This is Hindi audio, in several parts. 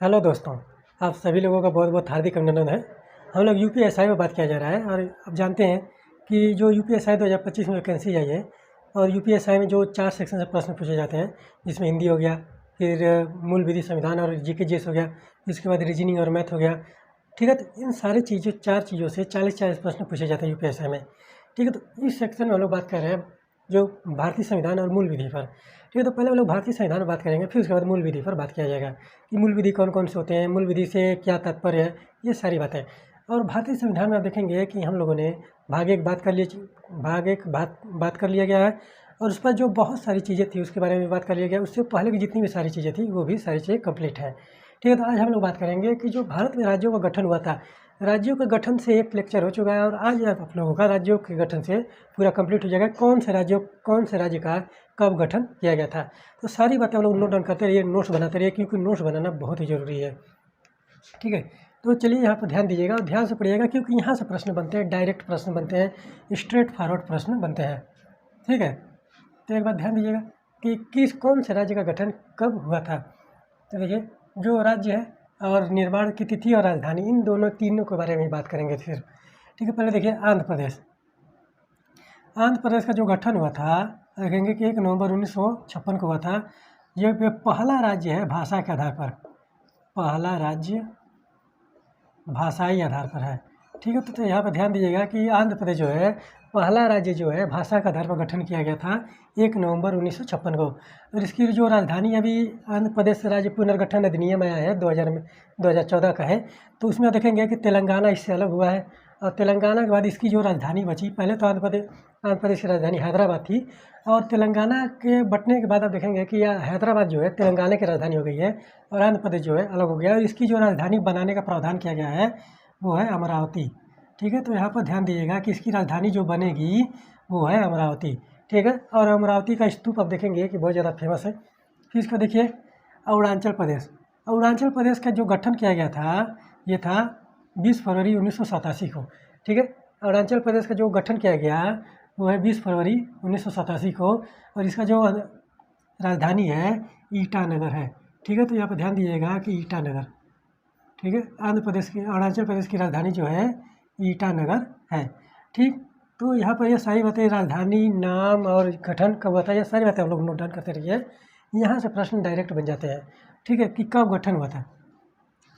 हेलो दोस्तों, आप सभी लोगों का बहुत बहुत हार्दिक अभिनंदन है। हम लोग यूपीएसआई में बात किया जा रहा है और अब जानते हैं कि जो यूपीएसआई 2025 में वैकेंसी आई है और यूपीएसआई में जो 4 सेक्शन से प्रश्न पूछे जाते हैं, जिसमें हिंदी हो गया, फिर मूल विधि संविधान और जीके जीएस हो गया, इसके बाद रीजनिंग और मैथ हो गया। ठीक है, तो इन सारी चीज़ों 4 चीज़ों से 40-40 प्रश्न पूछे जाते हैं यूपीएसआई में। ठीक है, तो इस सेक्शन में हम लोग बात कर रहे हैं जो भारतीय संविधान और मूल विधि पर। ठीक है, तो पहले हम लोग भारतीय संविधान पर बात करेंगे, फिर उसके बाद मूल विधि पर बात किया जाएगा कि मूल विधि कौन कौन से होते हैं, मूल विधि से क्या तात्पर्य है, ये सारी बातें। और भारतीय संविधान में आप देखेंगे कि हम लोगों ने भाग एक बात कर लिया गया है और उस पर जो बहुत सारी चीज़ें थी उसके बारे में बात कर लिया गया। उससे पहले की जितनी भी सारी चीज़ें थी वो भी सारी चीज़ें कंप्लीट है। ठीक है, तो आज हम लोग बात करेंगे कि जो भारत में राज्यों का गठन हुआ था, राज्यों के गठन से एक लेक्चर हो चुका है और आज आप लोगों का राज्यों के गठन से पूरा कंप्लीट हो जाएगा। कौन से राज्य का कब गठन किया गया था, तो सारी बातें हम लोग नोट डाउन करते रहिए, नोट्स बनाते रहिए, क्योंकि नोट्स बनाना बहुत ही ज़रूरी है। ठीक है, तो चलिए यहाँ पर ध्यान दीजिएगा और ध्यान से पढ़िएगा, क्योंकि यहाँ से प्रश्न बनते हैं, डायरेक्ट प्रश्न बनते हैं, स्ट्रेट फॉरवर्ड प्रश्न बनते हैं। ठीक है, तो एक बात ध्यान दीजिएगा कि कौन से राज्य का गठन कब हुआ था। तो देखिए, जो राज्य है और निर्माण की तिथि और राजधानी, इन तीनों के बारे में बात करेंगे फिर। ठीक है, पहले देखिए आंध्र प्रदेश। आंध्र प्रदेश का जो गठन हुआ था, देखेंगे कि 1 नवंबर 1956 को हुआ था। ये पहला राज्य है भाषा के आधार पर, पहला राज्य भाषाई आधार पर है। ठीक है, तो यहाँ पर ध्यान दीजिएगा कि आंध्र प्रदेश जो है पहला राज्य जो है भाषा के आधार पर गठन किया गया था 1 नवंबर 1956 को। और इसकी जो राजधानी अभी आंध्र प्रदेश राज्य पुनर्गठन अधिनियम आया है 2014 का है, तो उसमें देखेंगे कि तेलंगाना इससे अलग हुआ है। और तेलंगाना के बाद इसकी जो राजधानी बची, पहले तो आंध्र प्रदेश की राजधानी हैदराबाद थी और तेलंगाना के बंटने के बाद आप देखेंगे कि हैदराबाद जो है तेलंगाना की राजधानी हो गई है और आंध्र प्रदेश जो है अलग हो गया है। और इसकी जो राजधानी बनाने का प्रावधान किया गया है वो है अमरावती। ठीक है, तो यहाँ पर ध्यान दीजिएगा कि इसकी राजधानी जो बनेगी वो है अमरावती। ठीक है, और अमरावती का स्तूप आप देखेंगे कि बहुत ज़्यादा फेमस है। फिर इसका देखिए अरुणाचल प्रदेश। अरुणाचल प्रदेश का जो गठन किया गया था, ये था 20 फरवरी 1987 को। ठीक है, अरुणाचल प्रदेश का जो गठन किया गया वो है 20 फरवरी 1987 को और इसका जो राजधानी है ईटानगर है। ठीक है, तो यहाँ पर ध्यान दीजिएगा कि ईटानगर। ठीक है, अरुणाचल प्रदेश की राजधानी जो है ईटानगर है। ठीक, तो यहाँ पर ये सारी बातें, राजधानी, नाम और गठन कब हुआ था, ये सारी बातें हम लोग नोट डाउन करते रहिए। यहाँ से प्रश्न डायरेक्ट बन जाते हैं। ठीक है, कि कब गठन हुआ था।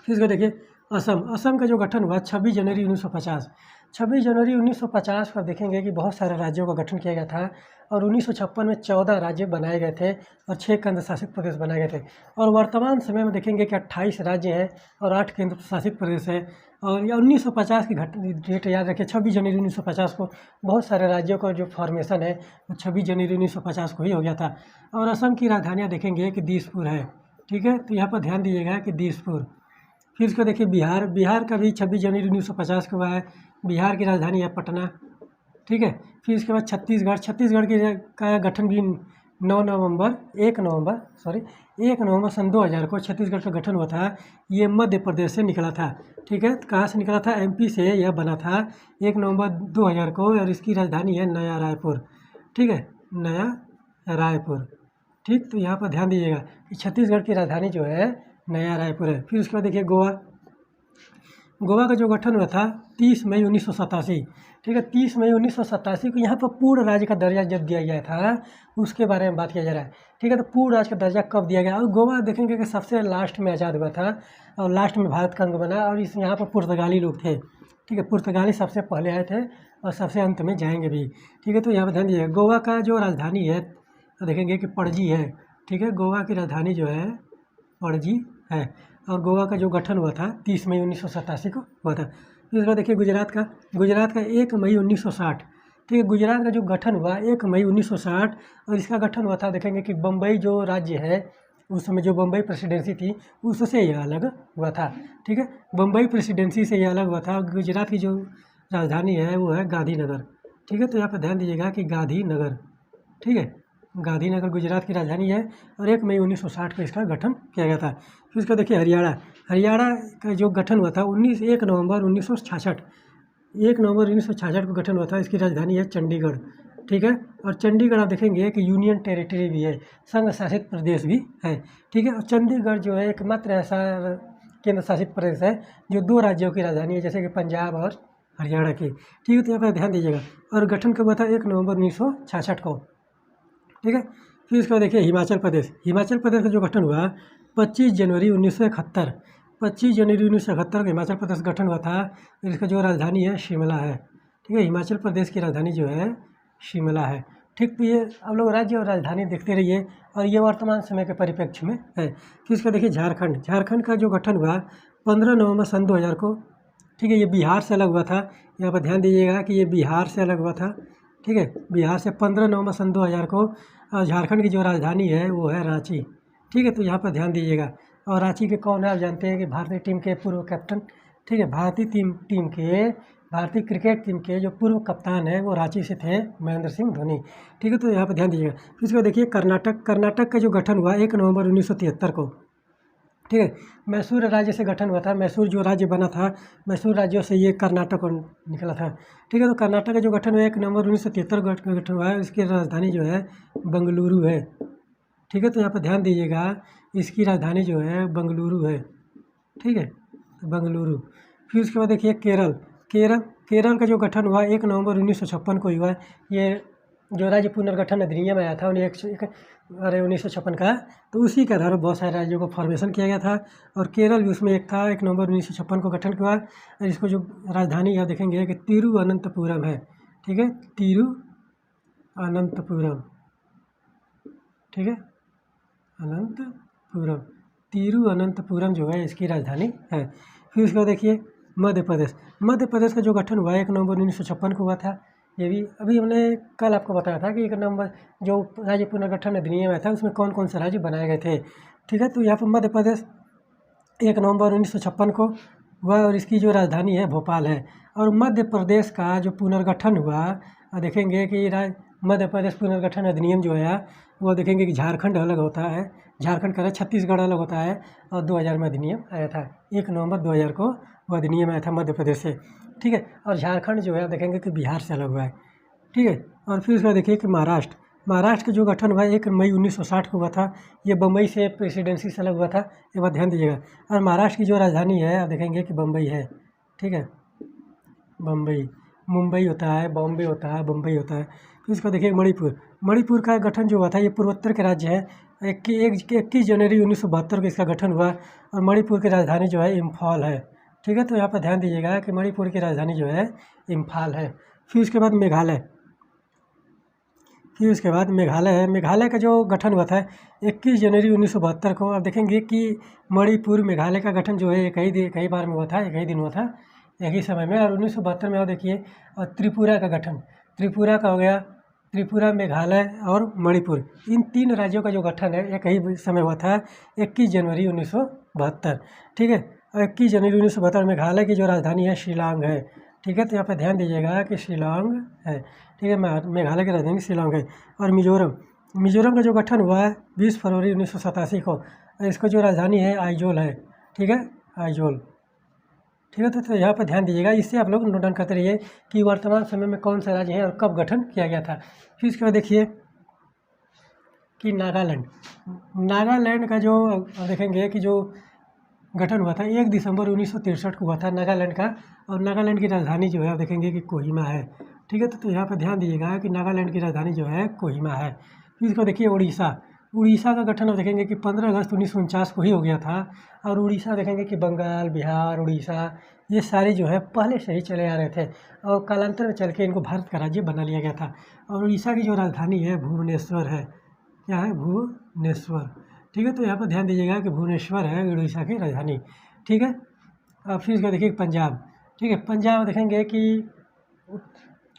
फिर इसको देखिए असम का जो गठन हुआ 26 जनवरी 1950। 26 जनवरी 1950 पर देखेंगे कि बहुत सारे राज्यों का गठन किया गया था और 1956 में 14 राज्य बनाए गए थे और 6 केंद्र शासित प्रदेश बनाए गए थे। और वर्तमान समय में देखेंगे कि 28 राज्य हैं और 8 केंद्र शासित प्रदेश है। और ये 1950 की डेट याद रखिए, 26 जनवरी 1950 को बहुत सारे राज्यों का जो फॉर्मेशन है वो 26 जनवरी 1950 को ही हो गया था। और असम की राजधानियाँ देखेंगे कि दिसपुर है। ठीक है, तो यहाँ पर ध्यान दीजिएगा कि दिसपुर। फिर इसको देखिए बिहार का भी 26 जनवरी 1950 को हुआ है। बिहार की राजधानी है पटना। ठीक है, फिर इसके बाद छत्तीसगढ़ का गठन भी 1 नवंबर सन 2000 को छत्तीसगढ़ का गठन हुआ था। ये मध्य प्रदेश से निकला था। ठीक है, कहाँ से निकला था, एमपी से यह बना था 1 नवंबर 2000 को और इसकी राजधानी है नया रायपुर। ठीक है, नया रायपुर। ठीक, तो यहाँ पर ध्यान दीजिएगा कि छत्तीसगढ़ की राजधानी जो है नया रायपुर है। फिर उसके बाद देखिए गोवा का जो गठन हुआ था 30 मई 1987। ठीक है, 30 मई 1987 को यहाँ पर पूर्ण राज्य का दर्जा जब दिया गया था उसके बारे में बात किया जा रहा है। ठीक है, तो पूर्ण राज्य का दर्जा कब दिया गया, और गोवा देखेंगे कि सबसे लास्ट में आज़ाद हुआ था और लास्ट में भारत का अंग बना और इस यहाँ पर पुर्तगाली लोग थे। ठीक है, पुर्तगाली सबसे पहले आए थे और सबसे अंत में जाएंगे भी। ठीक है, तो यहाँ पर ध्यान दीजिए, गोवा का जो राजधानी है तो देखेंगे कि पणजी है। ठीक है, गोवा की राजधानी जो है पणजी है और गोवा का जो गठन हुआ था 30 मई 1987 को हुआ था। इस बार देखिए गुजरात का 1 मई 1960। ठीक है, गुजरात का जो गठन हुआ 1 मई 1960 और इसका गठन हुआ था, देखेंगे कि बम्बई जो राज्य है उस समय जो बम्बई प्रेसिडेंसी थी उससे यह अलग हुआ था। ठीक है, बम्बई प्रेसिडेंसी से यह अलग हुआ था। गुजरात की जो राजधानी है वो है गांधीनगर। ठीक है, तो यहाँ पर ध्यान दीजिएगा कि गांधीनगर। ठीक है, गांधीनगर गुजरात की राजधानी है और 1 मई 1960 को इसका गठन किया गया था। फिर इसको देखिए हरियाणा का जो गठन हुआ था 1 नवंबर 1966। 1 नवंबर 1966 को गठन हुआ था। इसकी राजधानी है चंडीगढ़। ठीक है, और चंडीगढ़ आप देखेंगे कि यूनियन टेरिटरी भी है, संघ शासित प्रदेश भी है। ठीक है, और चंडीगढ़ जो है एकमात्र ऐसा केंद्र शासित प्रदेश है जो 2 राज्यों की राजधानी है, जैसे कि पंजाब और हरियाणा की। ठीक है, तो यहाँ पर ध्यान दीजिएगा। और गठन कब हुआ था? 1 नवंबर 1966 को। ठीक है, फिर इसके बाद देखिए हिमाचल प्रदेश। हिमाचल प्रदेश का जो गठन हुआ 25 जनवरी 1971। 25 जनवरी 1971 को हिमाचल प्रदेश गठन हुआ था। इसका जो राजधानी है शिमला है। ठीक है, हिमाचल प्रदेश की राजधानी जो है शिमला है। ठीक, तो ये आप लोग राज्य और राजधानी देखते रहिए, और ये वर्तमान समय के परिप्रेक्ष्य में है। फिर इसका देखिए झारखंड। झारखंड का जो गठन हुआ 15 नवंबर सन 2000 को। ठीक है, ये बिहार से अलग हुआ था। यहाँ पर ध्यान दीजिएगा कि ये बिहार से अलग हुआ था। ठीक है, बिहार से 15 नवंबर सन 2000 को। और झारखंड की जो राजधानी है वो है रांची। ठीक है, तो यहाँ पर ध्यान दीजिएगा। और रांची के कौन है आप जानते हैं कि भारतीय टीम के पूर्व कैप्टन। ठीक है, भारतीय क्रिकेट टीम के जो पूर्व कप्तान हैं वो रांची से थे, महेंद्र सिंह धोनी। ठीक है, तो यहाँ पर ध्यान दीजिएगा। फिर इसको देखिए कर्नाटक। कर्नाटक का जो गठन हुआ 1 नवंबर 1973 को। ठीक है, मैसूर राज्य से गठन हुआ था। मैसूर जो राज्य बना था, मैसूर राज्यों से ये कर्नाटक निकला था। ठीक है, तो कर्नाटक का जो गठन हुआ 1 नवंबर 1973 को गठन हुआ है। इसकी राजधानी जो है बेंगलुरु है। ठीक है, तो यहाँ पर ध्यान दीजिएगा, इसकी राजधानी जो है बेंगलुरु है। ठीक है, बेंगलुरु। फिर उसके बाद देखिए केरल का जो गठन हुआ 1 नवंबर 1956 को हुआ। ये जो राज्य पुनर्गठन अधिनियम आया था 1956 का, तो उसी के आधार पर बहुत सारे राज्यों को फॉर्मेशन किया गया था, और केरल भी उसमें एक था। 1 नवंबर 1956 को गठन हुआ। और इसको जो राजधानी यहाँ देखेंगे कि तिरुवनंतपुरम है। ठीक है, तिरुवनंतपुरम। ठीक है, अनंतपुरम, तिरुवनंतपुरम जो है इसकी राजधानी है। फिर उसके बाद देखिए मध्य प्रदेश। मध्य प्रदेश का जो गठन हुआ 1 नवंबर 1956 को हुआ था। ये भी अभी हमने कल आपको बताया था कि 1 नवंबर जो राज्य पुनर्गठन अधिनियम आया था उसमें कौन कौन से राज्य बनाए गए थे। ठीक है, तो यहाँ पर मध्य प्रदेश 1 नवंबर 1956 को हुआ, और इसकी जो राजधानी है भोपाल है। और मध्य प्रदेश का जो पुनर्गठन हुआ, देखेंगे कि मध्य प्रदेश पुनर्गठन अधिनियम जो है वो देखेंगे कि झारखंड अलग होता है, झारखंड का छत्तीसगढ़ अलग होता है। और 2000 में अधिनियम आया था, 1 नवंबर 2000 को वो अधिनियम आया था मध्य प्रदेश से। ठीक है, और झारखंड जो है देखेंगे कि बिहार से अलग हुआ है। ठीक है, और फिर उसके बाद देखिए कि महाराष्ट्र का जो गठन हुआ 1 मई 1960 को हुआ था। ये बम्बई से प्रेसिडेंसी से अलग हुआ था, ये बात ध्यान दीजिएगा। और महाराष्ट्र की जो राजधानी है आप देखेंगे कि बम्बई है। ठीक है, बम्बई, मुंबई होता है, बॉम्बे होता है, बम्बई होता है। फिर इसको देखिए मणिपुर का गठन जो हुआ था, ये पूर्वोत्तर के राज्य है। 21 जनवरी 1972 को इसका गठन हुआ, और मणिपुर की राजधानी जो है इम्फाल है। ठीक है, तो यहाँ पर ध्यान दीजिएगा कि मणिपुर की राजधानी जो है इम्फाल है। फिर उसके बाद मेघालय है। मेघालय का जो गठन हुआ था 21 जनवरी 1972 को। आप देखेंगे कि मणिपुर मेघालय का गठन जो है कई बार में हुआ था, एक ही दिन हुआ था, एक ही समय में। और 1972 में और देखिए, और त्रिपुरा का गठन, त्रिपुरा का हो गया। त्रिपुरा, मेघालय और मणिपुर, इन 3 राज्यों का जो गठन है एक ही समय हुआ था, 21 जनवरी 1972। ठीक है, और 21 जनवरी 1972 मेघालय की जो राजधानी है शिलांग है। ठीक है, तो यहाँ पर ध्यान दीजिएगा कि शिलांग है। ठीक है, मेघालय की राजधानी शिलांग है। और मिजोरम का जो गठन हुआ है 20 फरवरी 1987 को, और इसको जो राजधानी है आइजोल है। ठीक है, आइजोल। ठीक है, तो यहाँ पर ध्यान दीजिएगा। इससे आप लोग नोट डाउन करते रहिए कि वर्तमान समय में कौन सा राज्य है और कब गठन किया गया था। फिर इसके बाद देखिए कि नागालैंड का जो देखेंगे कि जो गठन हुआ था 1 दिसंबर 1963 को हुआ था नागालैंड का। और नागालैंड की राजधानी जो है आप देखेंगे कि कोहिमा है। ठीक है, तो यहाँ पर ध्यान दीजिएगा कि नागालैंड की राजधानी जो है कोहिमा है। फिर इसको देखिए उड़ीसा का गठन आप देखेंगे कि 15 अगस्त 1949 को ही हो गया था। और उड़ीसा देखेंगे कि बंगाल, बिहार, उड़ीसा ये सारे जो है पहले से ही चले आ रहे थे, और कालांतर में चल के इनको भारत का राज्य बना लिया गया था। और उड़ीसा की जो राजधानी है भुवनेश्वर है। क्या है? भुवनेश्वर। ठीक है, तो यहाँ पर ध्यान दीजिएगा कि भुवनेश्वर है उड़ीसा की राजधानी। ठीक है, अब फिर इसका देखिए पंजाब। ठीक है, पंजाब देखेंगे कि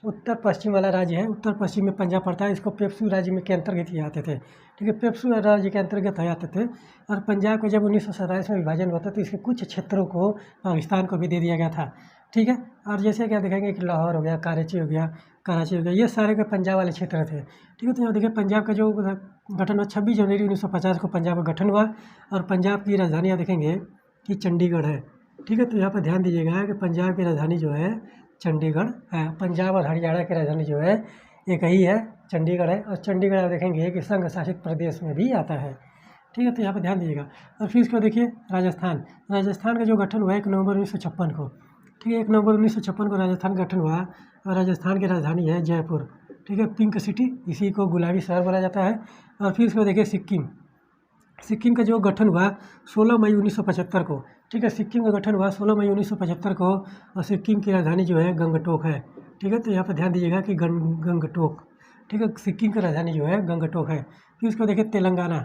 उत्तर पश्चिम वाला राज्य है, उत्तर पश्चिम में पंजाब पड़ता है। इसको पेप्सू राज्य में के अंतर्गत ही आते थे। ठीक है, पेप्सू राज्य के अंतर्गत आते थे। और पंजाब को जब 1947 में विभाजन हुआ था तो इसके कुछ क्षेत्रों को पाकिस्तान को भी दे दिया गया था। ठीक है, और जैसे क्या देखेंगे कि लाहौर हो गया, कराची हो गया, ये सारे के पंजाब वाले क्षेत्र थे। ठीक है, तो यहाँ देखिए पंजाब का जो गठन हुआ 26 जनवरी 1950 को पंजाब का गठन हुआ। और पंजाब की राजधानी आप देखेंगे कि चंडीगढ़ है। ठीक है, तो यहाँ पर ध्यान दीजिएगा कि पंजाब की राजधानी जो है चंडीगढ़ है। पंजाब और हरियाणा की राजधानी जो है एक ही है, चंडीगढ़ है। और चंडीगढ़ आप देखेंगे कि संघ शासित प्रदेश में भी आता है। ठीक है, तो यहाँ पर ध्यान दीजिएगा। और फिर इसको देखिए राजस्थान। राजस्थान का जो गठन हुआ 1 नवंबर 1956 को, ठीक है, 1 नवंबर 1956 को राजस्थान का गठन हुआ और राजस्थान की राजधानी है जयपुर, ठीक है, पिंक सिटी, इसी को गुलाबी शहर बोला जाता है। और फिर इसको देखिए सिक्किम। सिक्किम का जो गठन हुआ 16 मई 1975 को, ठीक है, सिक्किम का गठन हुआ 16 मई 1975 को और सिक्किम की राजधानी जो है गंगटोक है, ठीक है, तो यहाँ पर ध्यान दीजिएगा कि गंगटोक, ठीक है, सिक्किम की राजधानी जो है गंगटोक है। फिर इसको देखिए तेलंगाना।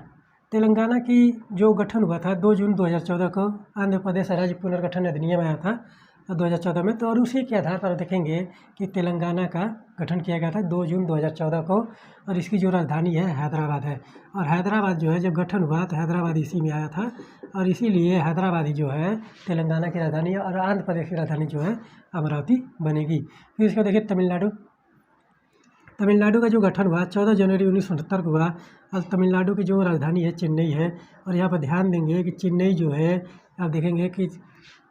तेलंगाना की जो गठन हुआ था 2 जून 2014 को आंध्र प्रदेश राज्य पुनर्गठन अधिनियम आया था 2014 में, तो और उसी के आधार पर देखेंगे कि तेलंगाना का गठन किया गया था 2 जून 2014 को और इसकी जो राजधानी है हैदराबाद है। और हैदराबाद जो है जब गठन हुआ तो हैदराबाद इसी में आया था और इसीलिए हैदराबाद ही जो है तेलंगाना की राजधानी है और आंध्र प्रदेश की राजधानी जो है अमरावती बनेगी। फिर इसको देखिए तमिलनाडु। तमिलनाडु का जो गठन हुआ 14 जनवरी 1969 को हुआ और तमिलनाडु की जो राजधानी है चेन्नई है। और यहाँ पर ध्यान देंगे कि चेन्नई जो है आप देखेंगे कि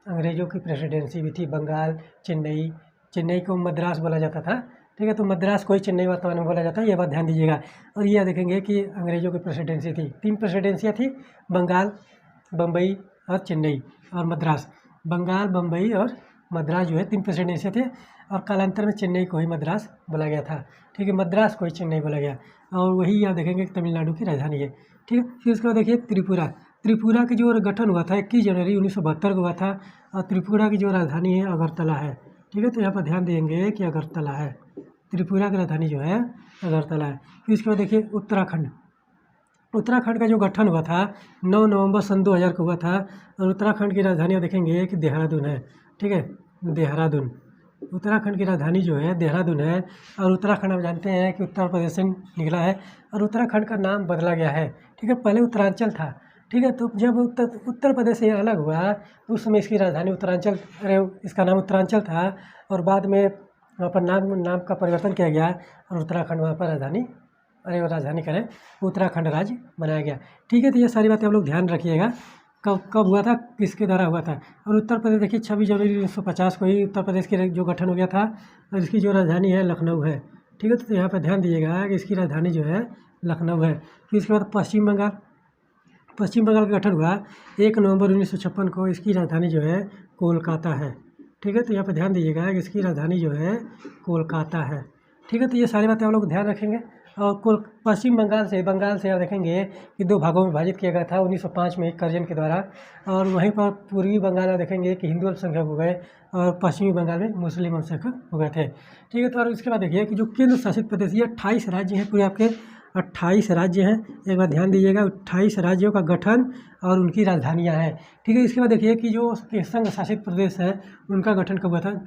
अंग्रेज़ों की प्रेसिडेंसी भी थी, बंगाल, चेन्नई, चेन्नई को मद्रास बोला जाता था, ठीक है, तो मद्रास को ही चेन्नई वर्तमान में बोला जाता है, ये बात ध्यान दीजिएगा। और ये देखेंगे कि अंग्रेज़ों की प्रेसिडेंसी थी, 3 प्रेसिडेंसियाँ थी, बंगाल, बम्बई और चेन्नई और मद्रास। बंगाल, बम्बई और मद्रास जो है 3 प्रेसिडेंसियाँ थे और कालांतर में चेन्नई को ही मद्रास बोला गया था, ठीक है, मद्रास को ही चेन्नई बोला गया और वही आप देखेंगे कि तमिलनाडु की राजधानी है, ठीक है। फिर उसके बाद देखिए त्रिपुरा। त्रिपुरा की जो गठन हुआ था 21 जनवरी 1972 को हुआ था और त्रिपुरा की जो राजधानी है अगरतला है, ठीक है, तो यहाँ पर ध्यान देंगे कि अगरतला है, त्रिपुरा की राजधानी जो है अगरतला है। फिर इसके बाद देखिए उत्तराखंड। उत्तराखंड का जो गठन हुआ था 9 नवंबर सन 2000 को हुआ था और उत्तराखंड की राजधानी आप देखेंगे कि देहरादून है, ठीक है, देहरादून। उत्तराखंड की राजधानी जो है देहरादून है और उत्तराखंड आप जानते हैं कि उत्तर प्रदेश से निकला है और उत्तराखंड का नाम बदला गया है, ठीक है, पहले उत्तरांचल था, ठीक है, तो जब उत्तर प्रदेश से अलग हुआ तो उस समय इसकी राजधानी उत्तरांचल, अरे इसका नाम उत्तरांचल था और बाद में वहाँ पर नाम का परिवर्तन किया गया और उत्तराखंड वहाँ पर राजधानी, अरे वो राजधानी करें, उत्तराखंड राज्य बनाया गया, ठीक है। तो ये सारी बातें आप लोग ध्यान रखिएगा। कब कब हुआ था, किसके द्वारा हुआ था। और उत्तर प्रदेश देखिए 26 जनवरी 1950 को ही उत्तर प्रदेश की जो गठन हो गया था और इसकी जो राजधानी है लखनऊ है, ठीक है, तो यहाँ पर ध्यान दीजिएगा कि इसकी राजधानी जो है लखनऊ है। फिर इसके बाद पश्चिम बंगाल। पश्चिम बंगाल का गठन हुआ 1 नवंबर 1956 को, इसकी राजधानी जो है कोलकाता है, ठीक है, तो यहाँ पर ध्यान दीजिएगा कि इसकी राजधानी जो है कोलकाता है, ठीक है। तो ये सारी बातें आप लोग ध्यान रखेंगे। और पश्चिम बंगाल से आप देखेंगे कि 2 भागों में विभाजित किया गया था 1905 में कर्जन के द्वारा और वहीं पर पूर्वी बंगाल में देखेंगे कि हिंदू अल्पसंख्यक हो गए और पश्चिमी बंगाल में मुस्लिम अल्पसंख्यक हो गए थे, ठीक है। तो और इसके बाद देखिए कि जो केंद्र शासित प्रदेश ये 28 राज्य हैं, पूरे आपके 28 राज्य हैं, एक बार ध्यान दीजिएगा, 28 राज्यों का गठन और उनकी राजधानियाँ हैं, ठीक है। इसके बाद देखिए कि जो संघ शासित प्रदेश है उनका गठन कब हुआ था।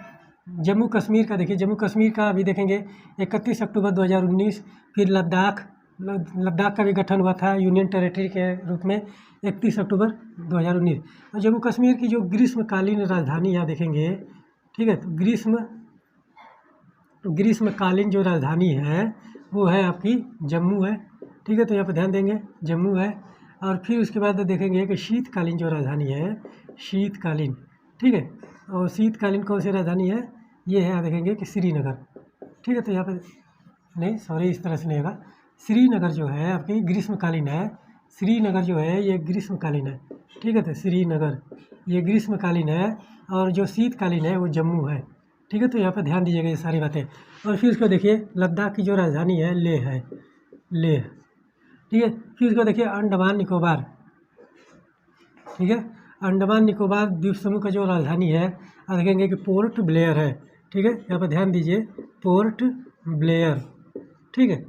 जम्मू कश्मीर का देखिए, जम्मू कश्मीर का अभी देखेंगे 31 अक्टूबर 2019। फिर लद्दाख का भी गठन हुआ था यूनियन टेरिटरी के रूप में 31 अक्टूबर 2019। और जम्मू कश्मीर की जो ग्रीष्मकालीन राजधानी यहाँ देखेंगे, ठीक है, तो ग्रीष्मकालीन जो राजधानी है वो है आपकी जम्मू है, ठीक है, तो यहाँ पर ध्यान देंगे जम्मू है। और फिर उसके बाद देखेंगे कि शीतकालीन जो राजधानी है, शीतकालीन, ठीक है, और शीतकालीन कौन सी राजधानी है, ये है, आप देखेंगे कि श्रीनगर, ठीक है, तो यहाँ पर नहीं, सॉरी, इस तरह से नहीं होगा। श्रीनगर जो है आपकी ग्रीष्मकालीन है, श्रीनगर जो है ये ग्रीष्मकालीन है, ठीक है, तो श्रीनगर ये ग्रीष्मकालीन है और जो शीतकालीन है वो जम्मू है, ठीक है, तो यहाँ पर ध्यान दीजिएगा ये सारी बातें। और फिर उसको देखिए लद्दाख की जो राजधानी है लेह है, लेह, ठीक है। फिर उसको देखिए अंडमान निकोबार, ठीक है, अंडमान निकोबार द्वीप समूह का जो राजधानी है आप देखेंगे कि पोर्ट ब्लेयर है, ठीक है, यहाँ पर ध्यान दीजिए पोर्ट ब्लेयर, ठीक है,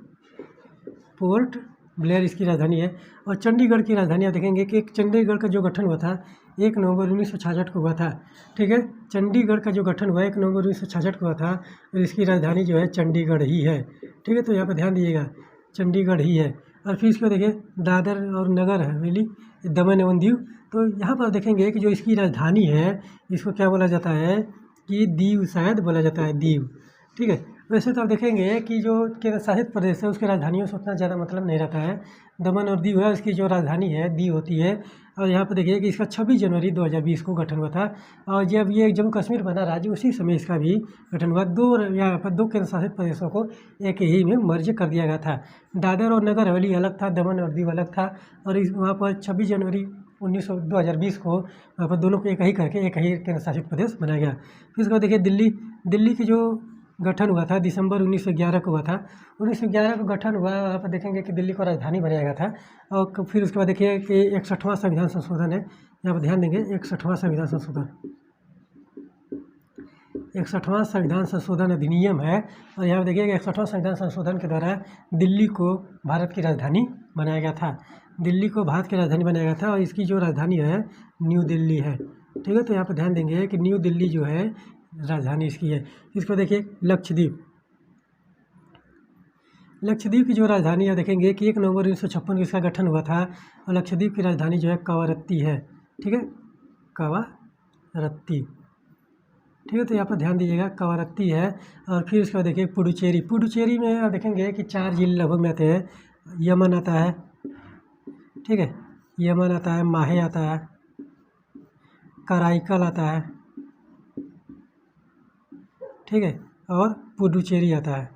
पोर्ट ब्लेयर इसकी राजधानी है। और चंडीगढ़ की राजधानी आप देखेंगे कि चंडीगढ़ का जो गठन हुआ था 1 नवंबर 1966 को हुआ था, ठीक है, चंडीगढ़ का जो गठन हुआ 1 नवंबर 1966 को हुआ था और इसकी राजधानी जो है चंडीगढ़ ही है, ठीक है, तो यहाँ पर ध्यान दीजिएगा चंडीगढ़ ही है। और फिर इसको देखिए दादर और नगर हवेली, दमन एवं दीव, तो यहाँ पर देखेंगे कि जो इसकी राजधानी है इसको क्या बोला जाता है कि दीव शायद बोला जाता है, दीव, ठीक है। वैसे तो आप देखेंगे कि जो केंद्र शासित प्रदेश है उसकी राजधानियों से उतना ज़्यादा मतलब नहीं रहता है। दमन और दीव है, उसकी जो राजधानी है दीव होती है। और यहाँ पर देखिए कि इसका 26 जनवरी 2020 को गठन हुआ था। और जब ये जम्मू कश्मीर बना राज्य उसी समय इसका भी गठन हुआ। यहाँ पर 2 केंद्र शासित प्रदेशों को एक ही में मर्ज कर दिया गया था। दादर और नगर हवेली अलग था, दमन और दीव अलग था। और वहाँ पर 26 जनवरी 2020 को वहाँ पर दोनों को एक ही करके एक ही केंद्र शासित प्रदेश बनाया गया। फिर उसके बाद देखिए दिल्ली की जो गठन हुआ था दिसंबर 1911 को हुआ था। 1911 को गठन हुआ। वहाँ पर देखेंगे कि दिल्ली को राजधानी बनाया गया था। और फिर उसके बाद देखिए कि 61वां संविधान संशोधन है, यहाँ पर ध्यान देंगे 61वां संविधान संशोधन 61वां संविधान संशोधन अधिनियम है। और यहाँ पर देखिए कि 61वां संविधान संशोधन के द्वारा दिल्ली को भारत की राजधानी बनाया गया था। दिल्ली को भारत की राजधानी बनाया गया था और इसकी जो राजधानी है न्यू दिल्ली है। ठीक है, तो यहाँ पर ध्यान देंगे कि न्यू दिल्ली जो है राजधानी इसकी है। इसको देखिए लक्षद्वीप की जो राजधानी है देखेंगे कि 1 नवंबर 1956 को इसका गठन हुआ था। और लक्षद्वीप की राजधानी जो है कवारत्ती है। ठीक है, कवारत्ती। ठीक है, तो यहाँ पर ध्यान दीजिएगा कवारत्ती है। और फिर उसके बाद देखिए पुडुचेरी में आप देखेंगे कि 4 जिले लगभग में आते हैं। यमन आता है, ठीक है, यमन आता है, माहे आता है, कराईकल आता है, ठीक है, और पुडुचेरी आता है,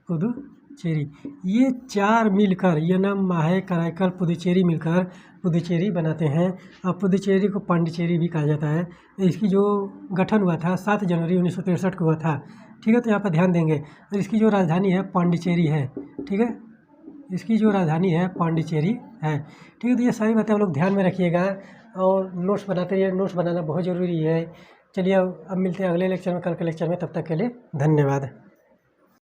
पुडुचेरी। ये 4 मिलकर यनम, माहे, कराईकल, पुडुचेरी मिलकर पुडुचेरी बनाते हैं। और पुडुचेरी को पांडिचेरी भी कहा जाता है। इसकी जो गठन हुआ था 7 जनवरी 1963 को हुआ था। ठीक है, तो यहाँ पर ध्यान देंगे। और इसकी जो राजधानी है पांडिचेरी है। ठीक है, इसकी जो राजधानी है पांडिचेरी है। ठीक है, तो ये सारी बातें आप लोग ध्यान में रखिएगा और नोट्स बनाते रहिए। नोट्स बनाना बहुत ज़रूरी है। चलिए अब मिलते हैं अगले लेक्चर में, कल के लेक्चर में। तब तक के लिए धन्यवाद।